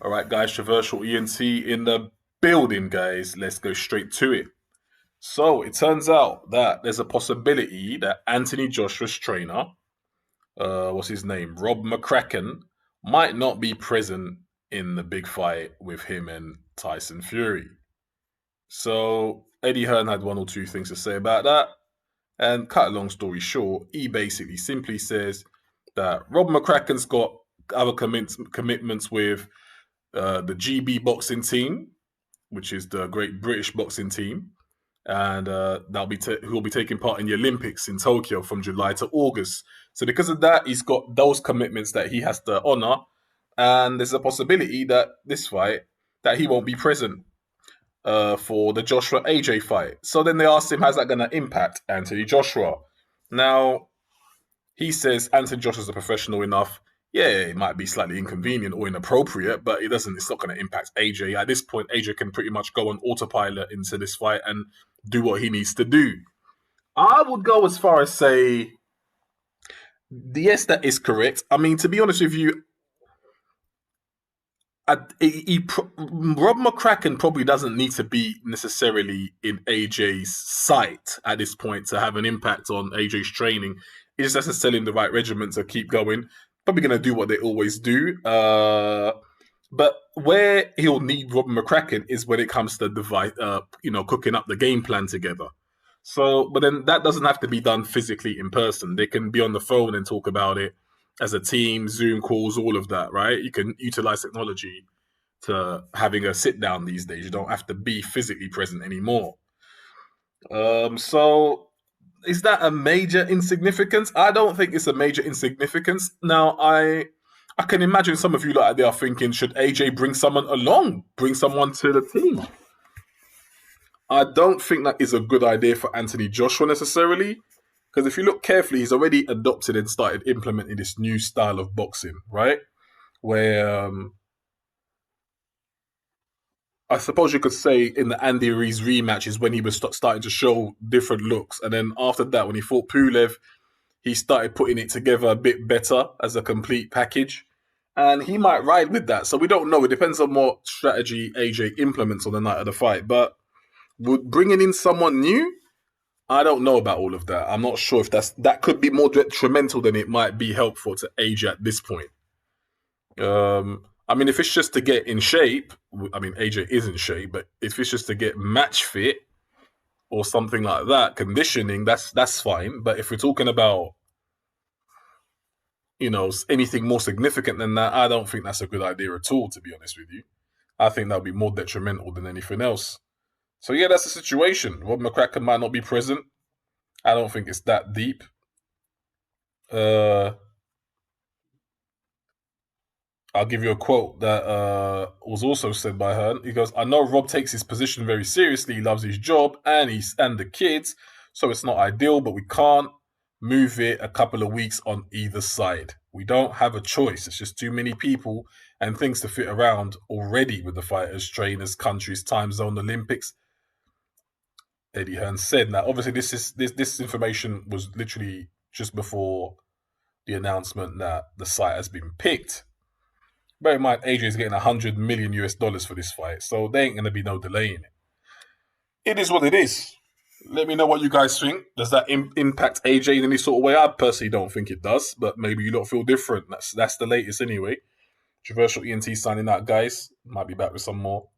All right, guys, Traversal ENT in the building, guys. Let's go straight to it. So it turns out that there's a possibility that Anthony Joshua's trainer, what's his name, Rob McCracken, might not be present in the big fight with him and Tyson Fury. So Eddie Hearn had one or two things to say about that. And cut a long story short, he basically simply says that Rob McCracken's got other commitments with the GB boxing team, which is the Great British boxing team, and who will be taking part in the Olympics in Tokyo from July to August. So because of that, he's got those commitments that he has to honor, and there's a possibility that this fight that he won't be present for the Joshua AJ fight. So then they asked him, how's that going to impact Anthony Joshua? Now, he says Anthony Joshua's a professional enough. Yeah, it might be slightly inconvenient or inappropriate, but it's not going to impact AJ. At this point, AJ can pretty much go on autopilot into this fight and do what he needs to do. I would go as far as say, yes, that is correct. I mean, to be honest with you, Rob McCracken probably doesn't need to be necessarily in AJ's sight at this point to have an impact on AJ's training. He just has to sell him the right regimen to keep going. Probably going to do what they always do. But where he'll need Rob McCracken is when it comes to cooking up the game plan together. So, but then that doesn't have to be done physically in person. They can be on the phone and talk about it as a team, Zoom calls, all of that, right? You can utilize technology to having a sit down these days. You don't have to be physically present anymore. So is that a major insignificance? I don't think it's a major insignificance. Now, I can imagine some of you out there are thinking, should AJ bring someone along? Bring someone to the team? I don't think that is a good idea for Anthony Joshua necessarily. Because if you look carefully, he's already adopted and started implementing this new style of boxing, right? Where I suppose you could say in the Andy Ruiz rematch is when he was starting to show different looks. And then after that, when he fought Pulev, he started putting it together a bit better as a complete package. And he might ride with that. So we don't know. It depends on what strategy AJ implements on the night of the fight. But bringing in someone new, I don't know about all of that. I'm not sure if that could be more detrimental than it might be helpful to AJ at this point. I mean, if it's just to get in shape, I mean, AJ is in shape, but if it's just to get match fit or something like that, conditioning, that's fine. But if we're talking about, anything more significant than that, I don't think that's a good idea at all, to be honest with you. I think that would be more detrimental than anything else. So yeah, that's the situation. Rob McCracken might not be present. I don't think it's that deep. I'll give you a quote that was also said by Hearn. He goes, "I know Rob takes his position very seriously. He loves his job and the kids, so it's not ideal, but we can't move it a couple of weeks on either side. We don't have a choice. It's just too many people and things to fit around already with the fighters, trainers, countries, time zone, Olympics." Eddie Hearn said. Now, obviously, this information was literally just before the announcement that the site has been picked. Bear in mind, AJ is getting $100 million for this fight, so there ain't going to be no delay in it. It is what it is. Let me know what you guys think. Does that impact AJ in any sort of way? I personally don't think it does, but maybe you don't feel different. That's the latest anyway. Traversal ENT signing out, guys. Might be back with some more.